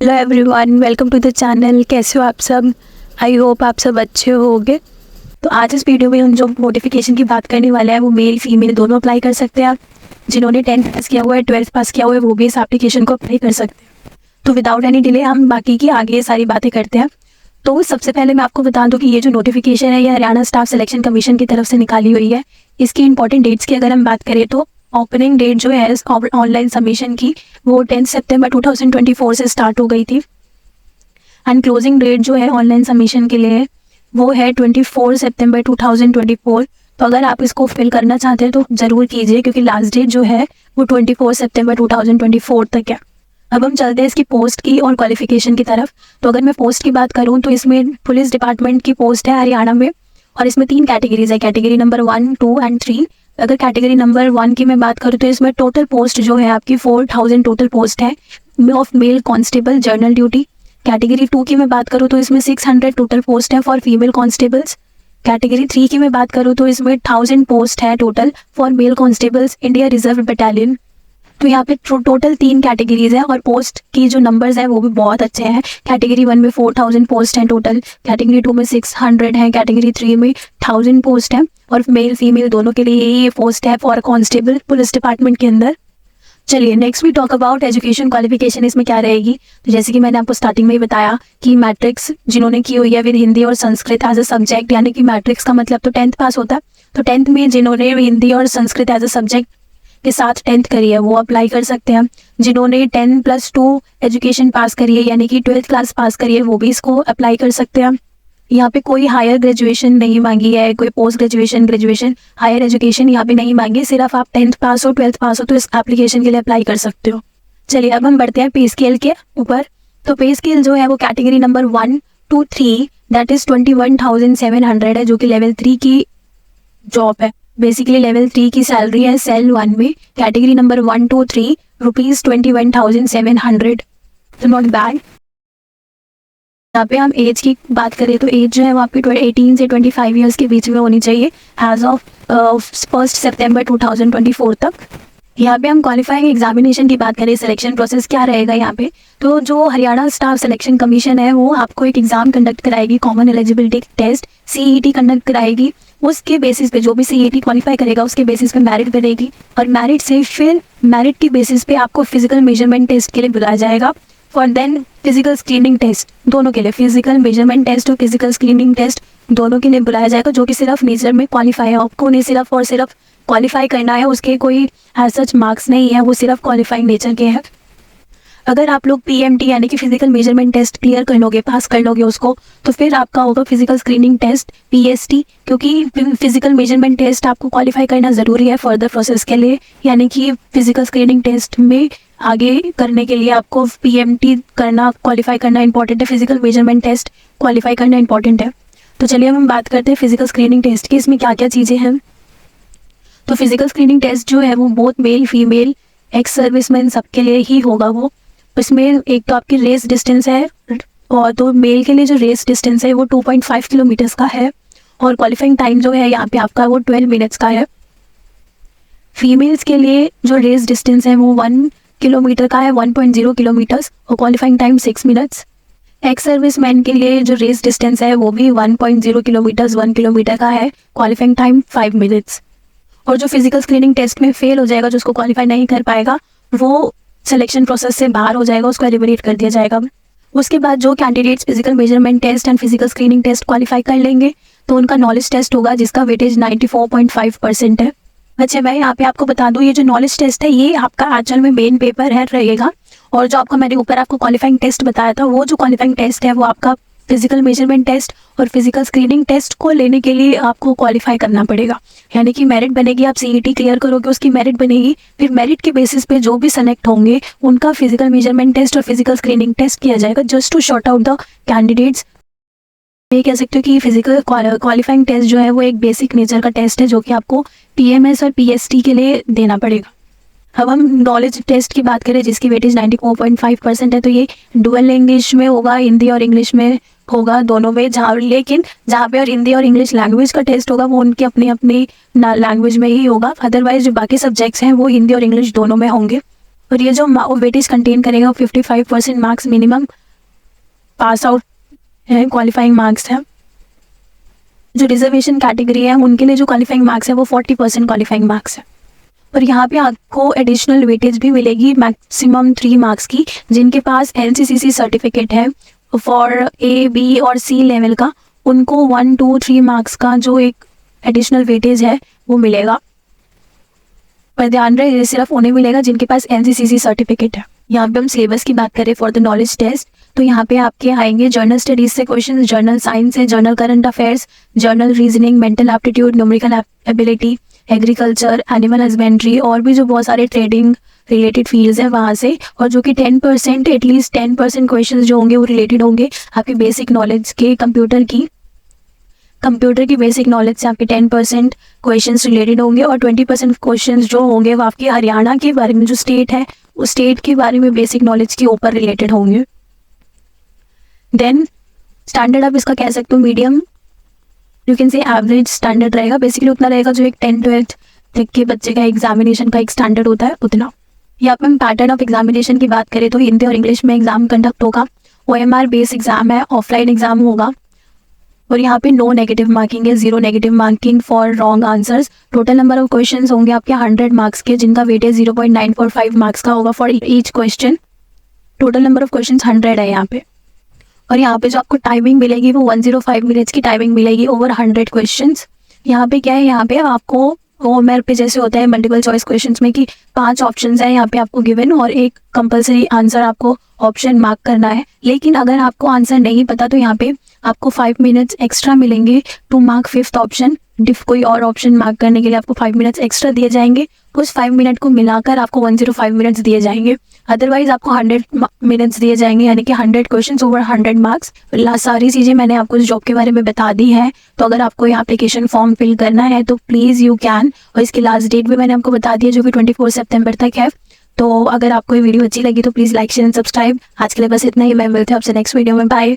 Hello everyone, welcome to the channel. कैसे हो आप सब? आई होप आप सब अच्छे होंगे। तो आज इस वीडियो में हम जो नोटिफिकेशन की बात करने वाले हैं वो मेल फीमेल दोनों अप्लाई कर सकते हैं। आप जिन्होंने 10th पास किया हुआ है, 12th पास किया हुआ है, वो भी इस एप्लीकेशन को अप्लाई कर सकते हैं। तो विदाउट एनी डिले हम बाकी की आगे सारी बातें करते हैं। तो सबसे पहले मैं आपको बता दूं कि ये जो नोटिफिकेशन है ये हरियाणा स्टाफ सिलेक्शन कमीशन की तरफ से निकाली हुई है। इसकी इंपॉर्टेंट डेट्स की अगर हम बात करें तो ओपनिंग डेट जो है इस ऑनलाइन सबमिशन की वो 10 सितंबर 2024 से स्टार्ट हो गई थी एंड क्लोजिंग डेट जो है ऑनलाइन सबमिशन के लिए वो है 24 सितंबर 2024। तो अगर आप इसको फिल करना चाहते हैं तो ज़रूर कीजिए क्योंकि लास्ट डेट जो है वो 24 सितंबर 2024 तक है। अब हम चलते हैं इसकी पोस्ट की और क्वालिफिकेशन की तरफ। तो अगर मैं पोस्ट की बात करूं तो इसमें पुलिस डिपार्टमेंट की पोस्ट है हरियाणा में और इसमें 3 कैटेगरीज है, कैटेगरी नंबर 1, 2 एंड 3। अगर कैटेगरी नंबर 1 की मैं बात करूँ तो इसमें टोटल पोस्ट जो है आपकी 4000 टोटल पोस्ट है of male constable journal duty. Category 2 की मैं बात करूँ तो इसमें 600 टोटल पोस्ट है फॉर फीमेल कांस्टेबल्स। कैटेगरी 3 की मैं बात करूँ तो इसमें 1000 पोस्ट है total for male constables India reserve battalion. तो यहाँ पे टोटल 3 कैटेगरीज है और पोस्ट की जो नंबर्स है वो भी बहुत अच्छे हैं। कैटेगरी 1 में 4000 पोस्ट हैं टोटल, कैटेगरी 2 में 600 है, कैटेगरी 3 में 1000 पोस्ट है और मेल फीमेल दोनों के लिए ये पोस्ट है फॉर कांस्टेबल पुलिस डिपार्टमेंट के अंदर। चलिए next we talk about education qualification. इसमें क्या रहेगी? तो जैसे कि मैंने आपको स्टार्टिंग में ही बताया कि मैट्रिक्स जिन्होंने की हुई है विद हिंदी और संस्कृत एज अ सब्जेक्ट, यानी कि मैट्रिक्स का मतलब तो 10th पास होता है। तो 10th में जिन्होंने हिंदी और संस्कृत एज अ सब्जेक्ट के साथ 10th करी है वो अप्लाई कर सकते हैं। जिन्होंने 10+2 एजुकेशन पास करी है यानी कि 12th क्लास पास करी है वो भी इसको अप्लाई कर सकते हैं। यहाँ पे कोई हायर ग्रेजुएशन नहीं मांगी है, कोई पोस्ट ग्रेजुएशन हायर एजुकेशन यहाँ पे नहीं मांगी, सिर्फ आप 10th पास हो 12th पास हो तो इस एप्लीकेशन के लिए अप्लाई कर सकते हो। चलिए अब हम बढ़ते हैं पे स्केल के ऊपर। तो पे स्केल जो है वो category number 1 to 3 that is 21,700 है जो कि लेवल 3 की जॉब है। बेसिकली लेवल 3 की सैलरी है सेल 1 में। कैटेगरी नंबर 1 to 3 रुपीज 21,700, तो नॉट बैड। यहाँ पे हम एज की बात करें तो एज जो है वो आपकी 18 से 25 ईयर्स के बीच में होनी चाहिए एज ऑफ 1 सितंबर 2024 तक। यहाँ पे हम क्वालिफाइंग एग्जामिनेशन की बात करें, सिलेक्शन प्रोसेस क्या रहेगा यहाँ पे, तो जो हरियाणा स्टाफ सिलेक्शन कमीशन है वो आपको एक एग्जाम कंडक्ट कराएगी, common eligibility test CET conduct कराएगी। उसके बेसिस पे जो भी CET क्वालिफाई करेगा उसके बेसिस पे मेरिट बनेगी और मेरिट से फिर मेरिट की बेसिस पे आपको फिजिकल मेजरमेंट टेस्ट के लिए बुलाया जाएगा for then physical screening test. दोनों के लिए फिजिकल मेजरमेंट टेस्ट और फिजिकल स्क्रीनिंग टेस्ट दोनों के लिए बुलाया जाएगा, जो कि सिर्फ नेचर में क्वालिफाई है। आपको नहीं सिर्फ और सिर्फ क्वालिफाई करना है, उसके कोई एज सच मार्क्स नहीं है, वो सिर्फ क्वालिफाइंग नेचर के हैं। अगर आप लोग PMT यानी कि फिजिकल मेजरमेंट टेस्ट क्लियर कर लोगे, पास कर लोगे उसको, तो फिर आपका होगा फिजिकल स्क्रीनिंग टेस्ट PST, क्योंकि फिजिकल मेजरमेंट टेस्ट आपको क्वालिफाई करना ज़रूरी है फर्दर प्रोसेस के लिए। यानी कि फिजिकल स्क्रीनिंग टेस्ट में आगे करने के लिए आपको PMT करना, क्वालिफाई करना इंपॉर्टेंट है, फिजिकल मेजरमेंट टेस्ट क्वालिफाई करना इंपॉर्टेंट है। तो चलिए हम बात करते हैं फिजिकल स्क्रीनिंग टेस्ट की, इसमें क्या क्या चीज़ें हैं। तो फिजिकल स्क्रीनिंग टेस्ट जो है वो both male female ex serviceman सबके लिए ही होगा। वो इसमें एक तो आपकी रेस डिस्टेंस है और तो मेल के लिए जो रेस डिस्टेंस है वो 2.5 किलोमीटर्स का है और क्वालिफाइंग टाइम जो है यहाँ पे आपका वो 12 मिनट्स का है। फीमेल्स के लिए जो रेस डिस्टेंस है वो 1 किलोमीटर का है, 1.0 किलोमीटर्स और qualifying time 6 minutes. Ex serviceman के लिए जो रेस डिस्टेंस है वो भी 1.0 किलोमीटर्स 1 किलोमीटर का है, क्वालिफाइंग टाइम 5 मिनट्स। और जो फिजिकल स्क्रीनिंग टेस्ट में फेल हो जाएगा, जो उसको क्वालिफाई नहीं कर पाएगा, वो सिलेक्शन प्रोसेस से बाहर हो जाएगा, उसको एलिमिनेट कर दिया जाएगा। उसके बाद जो candidates physical measurement test and physical screening test qualify कर लेंगे तो उनका नॉलेज टेस्ट होगा जिसका वेटेज 94.5% है। अच्छा मैं यहाँ पे आपको बता दूँ, ये जो नॉलेज टेस्ट है ये आपका एक्चुअल में मेन पेपर है रहेगा और जो आपको मैंने ऊपर आपको क्वालिफाइंग टेस्ट बताया था वो जो क्वालिफाइंग टेस्ट है वो आपका फिजिकल मेजरमेंट टेस्ट और फिजिकल स्क्रीनिंग टेस्ट को लेने के लिए आपको क्वालिफाई करना पड़ेगा। यानी कि मेरिट बनेगी, आप CET क्लियर करोगे उसकी मेरिट बनेगी, फिर मेरिट के बेसिस पे जो भी सेलेक्ट होंगे उनका फिजिकल मेजरमेंट टेस्ट और फिजिकल स्क्रीनिंग टेस्ट किया जाएगा just to short out the candidates. ये कह सकते हो कि फिजिकल क्वालिफाइंग टेस्ट जो है वो एक बेसिक नेचर का टेस्ट है जो कि आपको PMS और PST के लिए देना पड़ेगा। अब हम नॉलेज टेस्ट की बात करें जिसकी वेटेज 94.5% है, तो ये डुअल लैंग्वेज में होगा, हिंदी और इंग्लिश में होगा, दोनों में। लेकिन जहाँ पे और हिंदी और इंग्लिश लैंग्वेज का टेस्ट होगा वो उनकी अपनी अपनी लैंग्वेज में ही होगा, अदरवाइज जो बाकी सब्जेक्ट्स हैं वो हिंदी और इंग्लिश दोनों में होंगे। और ये जो वेटेज कंटेन करेगा वो 55% मार्क्स मिनिमम पास आउट है, क्वालिफाइंग मार्क्स है। जो रिजर्वेशन कैटेगरी है उनके लिए जो क्वालिफाइंग मार्क्स है वो 40% क्वालिफाइंग मार्क्स है। और यहाँ पे आपको एडिशनल वेटेज भी मिलेगी मैक्सिमम 3 मार्क्स की, जिनके पास LCCC सर्टिफिकेट है फॉर A, B और C लेवल का, उनको 1, 2, 3 मार्क्स का जो एक एडिशनल वेटेज है वो मिलेगा। पर ध्यान रहे ये सिर्फ उन्हें मिलेगा जिनके पास LCCC सर्टिफिकेट है। यहाँ पे हम सिलेबस की बात करें फॉर द नॉलेज टेस्ट, तो यहाँ पे आपके आएंगे जर्नल स्टडीज से क्वेश्चन, जर्नल साइंस से, journal current affairs, journal reasoning, mental aptitude, numerical ability, agriculture, animal husbandry और भी जो बहुत सारे ट्रेडिंग रिलेटेड फील्ड्स हैं वहाँ से। और जो कि 10% एटलीस्ट 10% क्वेश्चन जो होंगे वो रिलेटेड होंगे आपकी बेसिक नॉलेज के, कंप्यूटर की बेसिक नॉलेज से आपके 10% क्वेश्चंस रिलेटेड होंगे और 20% क्वेश्चंस जो होंगे वो आपके हरियाणा के बारे में, जो स्टेट है उस स्टेट के बारे में बेसिक नॉलेज के ऊपर रिलेटेड होंगे। देन स्टैंडर्ड आप इसका कह सकते हो medium, you can say average standard रहेगा, बेसिकली उतना रहेगा जो एक 10th-12th तक के बच्चे का एग्जामिनेशन का एक स्टैंडर्ड होता है उतना। यहाँ पर हम पैटर्न ऑफ एग्जामिनेशन की बात करें तो हिंदी और इंग्लिश में एग्जाम कंडक्ट होगा, OMR बेस एग्जाम है, ऑफलाइन एग्जाम होगा और यहाँ पे नो नेगेटिव मार्किंग है, 0 negative marking for wrong answers. Total number of questions होंगे आपके 100 मार्क्स के, जिनका वेटेज 0.945 मार्क्स का होगा for each question. Total number of questions 100 है यहाँ पे। और यहाँ पे जो आपको टाइमिंग मिलेगी वो 105 मिनट्स की टाइमिंग मिलेगी ओवर 100 क्वेश्चंस। यहाँ पे क्या है, यहाँ पे आपको OMR पे जैसे होता है मल्टीपल चॉइस क्वेश्चंस में कि 5 ऑप्शंस हैं यहाँ पे आपको गिवन और एक कंपलसरी आंसर आपको ऑप्शन मार्क करना है। लेकिन अगर आपको आंसर नहीं पता तो यहाँ पे आपको 5 मिनट्स एक्स्ट्रा मिलेंगे टू मार्क 5th ऑप्शन। कोई और ऑप्शन मार्क करने के लिए आपको 5 मिनट्स एक्स्ट्रा दिए जाएंगे, उस 5 मिनट को मिलाकर आपको 105 मिनट्स दिए जाएंगे। अदरवाइज आपको 100 मिनट्स दिए जाएंगे, यानी कि 100 क्वेश्चन ओवर 100 मार्क्स। सारी चीज़ें मैंने आपको इस जॉब के बारे में बता दी है। तो अगर आपको ये एप्लीकेशन फॉर्म फिल करना है तो प्लीज़ यू कैन, और इसकी लास्ट डेट भी मैंने आपको बता दी है जो कि 24 सितंबर तक है। तो अगर आपको ये वीडियो अच्छी लगी तो please like share and subscribe. आज के लिए बस इतना ही, मैं मिलते हैं आपसे नेक्स्ट वीडियो में। बाय।